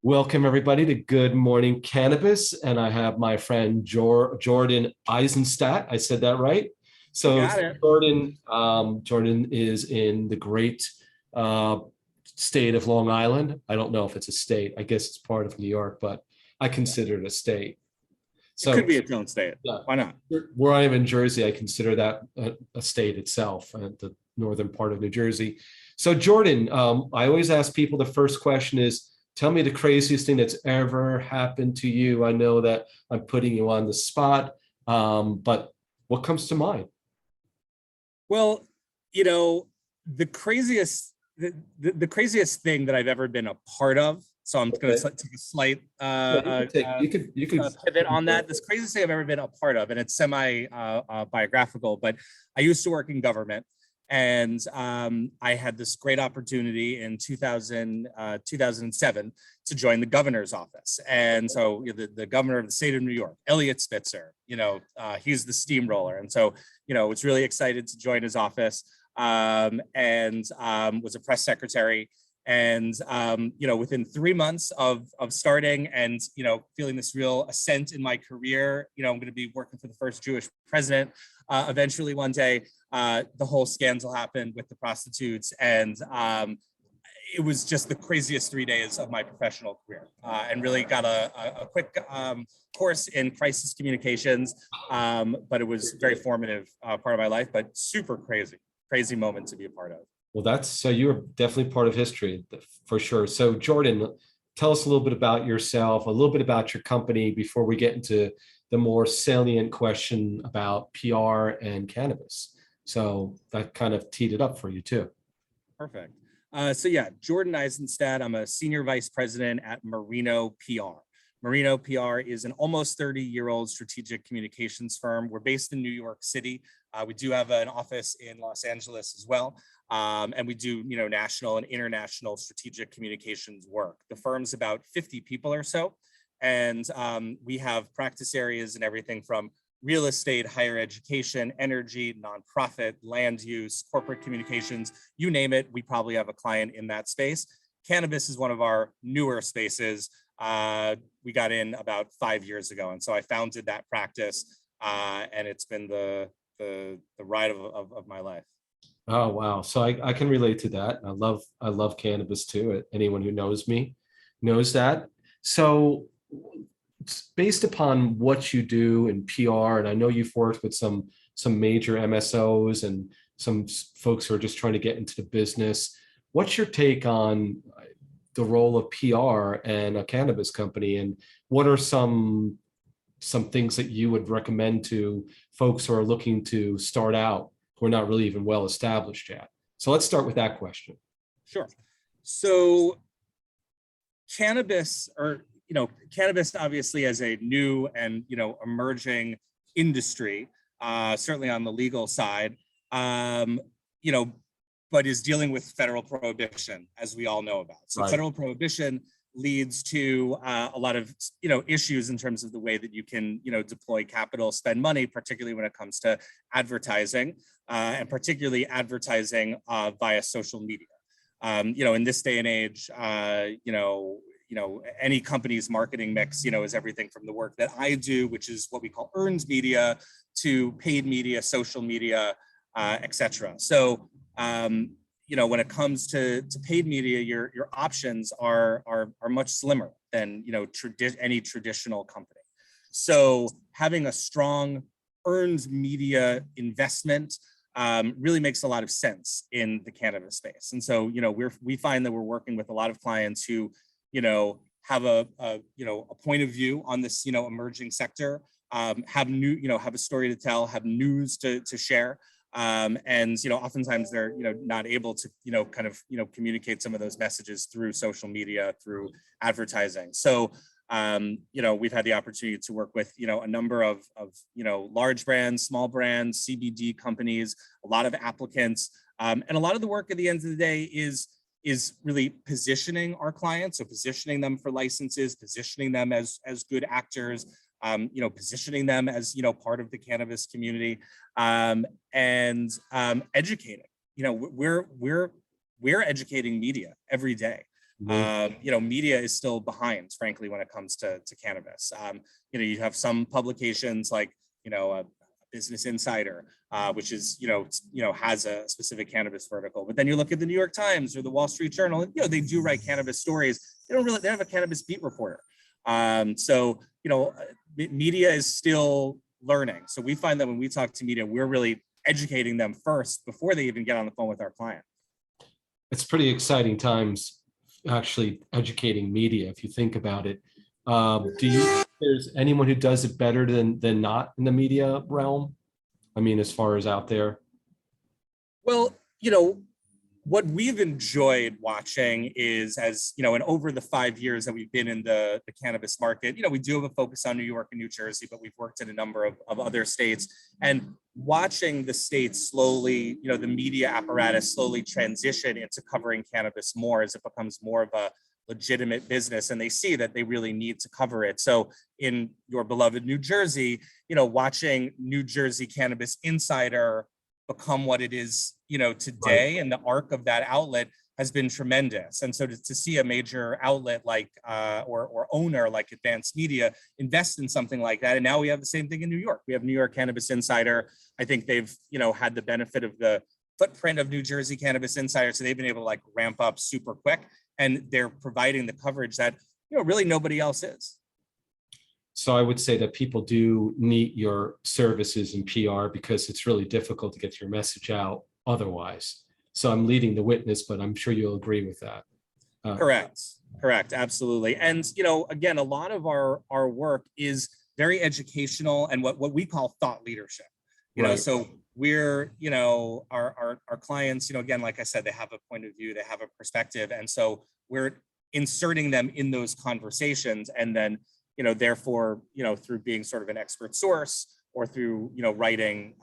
Welcome, everybody, to Good Morning Cannabis. And I have my friend Jordan Isenstadt. I said that right. You So, got it. Jordan is in the great uh, state of Long Island. I don't know if it's a state. I guess it's part of New York, but I consider it a state. It could So, be its own state. yeah, Why not? where I am in Jersey, I consider that a state itself, the northern part of New Jersey. So, Jordan, I always ask people the first question is, tell me the craziest thing that's ever happened to you. I know that I'm putting you on the spot, but what comes to mind? Well, you know, the craziest the craziest thing that I've ever been a part of. So I'm going Okay. to take a slight Yeah, you could take, you could. pivot on that. This craziest thing I've ever been a part of, and it's semi biographical, but I used to work in government. And I had this great opportunity in 2007 to join the governor's office. And so the governor of the state of New York, Elliot Spitzer, he's the steamroller. And so, was really excited to join his office and was a press secretary. And, within 3 months of starting and, feeling this real ascent in my career, I'm going to be working for the first Jewish president. Eventually one day, the whole scandal happened with the prostitutes. And it was just the craziest 3 days of my professional career, and really got a quick course in crisis communications. But it was very formative part of my life, but super crazy moment to be a part of. Well, so you're definitely part of history for sure. So, Jordan, tell us a little bit about yourself, a little bit about your company before we get into the more salient question about PR and cannabis. So that kind of teed it up for you too. Perfect. So yeah, Jordan Isenstadt. I'm a senior vice president at Marino PR. Marino PR is an almost 30-year-old strategic communications firm. We're based in New York City. We do have an office in Los Angeles as well. And we do, national and international strategic communications work. The firm's about 50 people or so. And we have practice areas and everything from real estate, higher education, energy, nonprofit, land use, corporate communications, you name it, we probably have a client in that space. Cannabis is one of our newer spaces. We got in about 5 years ago. And so I founded that practice, and it's been the ride of my life. Oh wow! So I can relate to that. I love cannabis too. Anyone who knows me knows that. So based upon what you do in PR, and I know you've worked with some major MSOs and some folks who are just trying to get into the business. What's your take on the role of PR and a cannabis company, and what are some things that you would recommend to folks who are looking to start out, who are not really even well established yet? So let's start with that question. Sure. So cannabis obviously as a new and, emerging industry, certainly on the legal side, but is dealing with federal prohibition, as we all know about. So Right. Federal prohibition leads to a lot of, issues in terms of the way that you can, deploy capital, spend money, particularly when it comes to advertising, and particularly advertising via social media. In this day and age, any company's marketing mix, is everything from the work that I do, which is what we call earned media, to paid media, social media, et cetera. So, when it comes to paid media, your options are much slimmer than, any traditional company. So having a strong earned media investment really makes a lot of sense in the cannabis space. And so, we find that we're working with a lot of clients who, have a point of view on this, emerging sector, have a story to tell, have news to share. And, oftentimes they're, not able to, communicate some of those messages through social media, through advertising. So, we've had the opportunity to work with, a number of large brands, small brands, CBD companies, a lot of applicants. And a lot of the work at the end of the day is really positioning our clients. So positioning them for licenses, positioning them as good actors, positioning them as, part of the cannabis community, and educating. We're educating media every day. Media is still behind, frankly, when it comes to cannabis. You have some publications like, Business Insider, which is, has a specific cannabis vertical. But then you look at the New York Times or the Wall Street Journal, and, they do write cannabis stories. They have a cannabis beat reporter. Media is still learning. So we find that when we talk to media, we're really educating them first before they even get on the phone with our client. It's pretty exciting times actually educating media, if you think about it. Do you think there's anyone who does it better than not in the media realm? I mean, as far as out there? Well, what we've enjoyed watching is, as and over the 5 years that we've been in the cannabis market, we do have a focus on New York and New Jersey, but we've worked in a number of other states, and watching the states slowly, the media apparatus slowly transition into covering cannabis more as it becomes more of a legitimate business, and they see that they really need to cover it. So in your beloved New Jersey, watching New Jersey Cannabis Insider become what it is, today, and the arc of that outlet has been tremendous. And so to see a major outlet like or owner like Advanced Media invest in something like that, and now we have the same thing in New York. We have New York Cannabis Insider. I think they've had the benefit of the footprint of New Jersey Cannabis Insider, so they've been able to ramp up super quick, and they're providing the coverage that really nobody else is. So I would say that people do need your services in PR because it's really difficult to get your message out otherwise. So I'm leading the witness, but I'm sure you'll agree with that. Correct. Absolutely. And, again, a lot of our work is very educational and what we call thought leadership. So we're, our clients, again, like I said, they have a point of view, they have a perspective. And so we're inserting them in those conversations, and then therefore, through being sort of an expert source, or through, writing,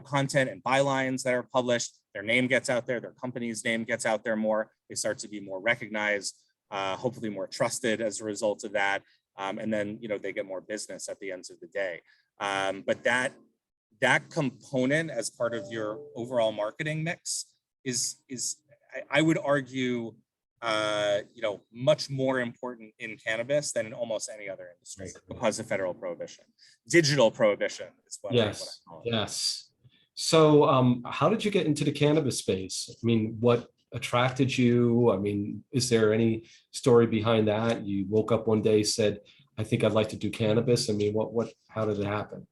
content and bylines that are published, their name gets out there, their company's name gets out there more, they start to be more recognized, hopefully more trusted as a result of that. And then, they get more business at the end of the day. But that component as part of your overall marketing mix is I would argue, much more important in cannabis than in almost any other industry because of federal prohibition. Digital prohibition is what I call it. Yes. So how did you get into the cannabis space? I mean, what attracted you? I mean, is there any story behind that? You woke up one day, said, I think I'd like to do cannabis. I mean, how did it happen?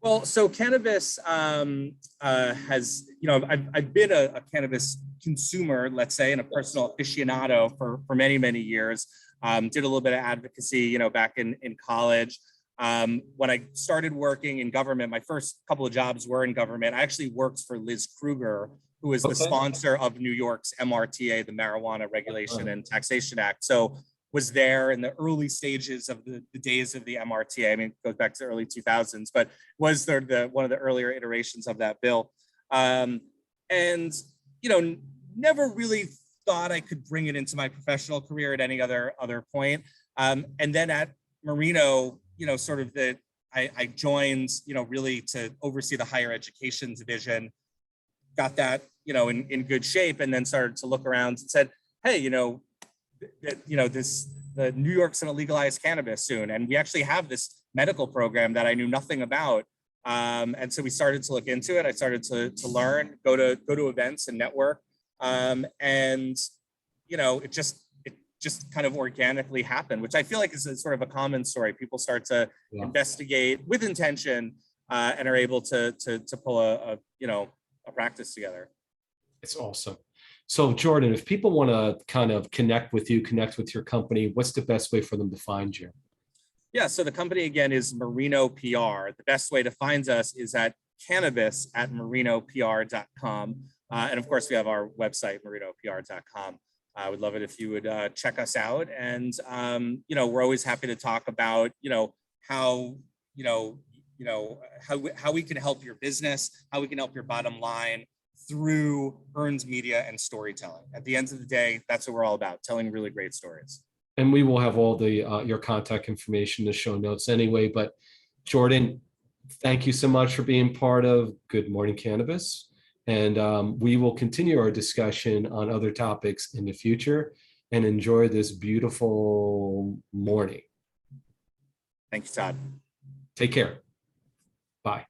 Well, so cannabis has, I've been a cannabis consumer, let's say, and a personal aficionado for many, many years. Did a little bit of advocacy, back in college. When I started working in government, my first couple of jobs were in government. I actually worked for Liz Krueger, who is the sponsor of New York's MRTA, the Marijuana Regulation and Taxation Act. So was there in the early stages of the days of the MRTA. I mean, it goes back to the early 2000s, but was there one of the earlier iterations of that bill. And, never really thought I could bring it into my professional career at any other point. And then at Marino, sort of I joined, really to oversee the higher education division, got that, in good shape, and then started to look around and said, hey, the New York's going to legalize cannabis soon, and we actually have this medical program that I knew nothing about, and so we started to look into it. I started to learn, go to events and network, and it just kind of organically happened, which I feel like is a sort of a common story. People start to investigate with intention, and are able to pull a practice together. It's awesome. So Jordan, if people want to kind of connect with you, connect with your company, what's the best way for them to find you? Yeah, so the company again is Marino PR. The best way to find us is at cannabis@marinopr.com. And of course, we have our website, marinopr.com. I would love it if you would check us out. And, we're always happy to talk about, how we can help your business, how we can help your bottom line through earned media and storytelling. At the end of the day, that's what we're all about, telling really great stories. And we will have all the your contact information in the show notes anyway. But Jordan, thank you so much for being part of Good Morning Cannabis. And we will continue our discussion on other topics in the future. and enjoy this beautiful morning. Thank you, Todd. Take care. Bye.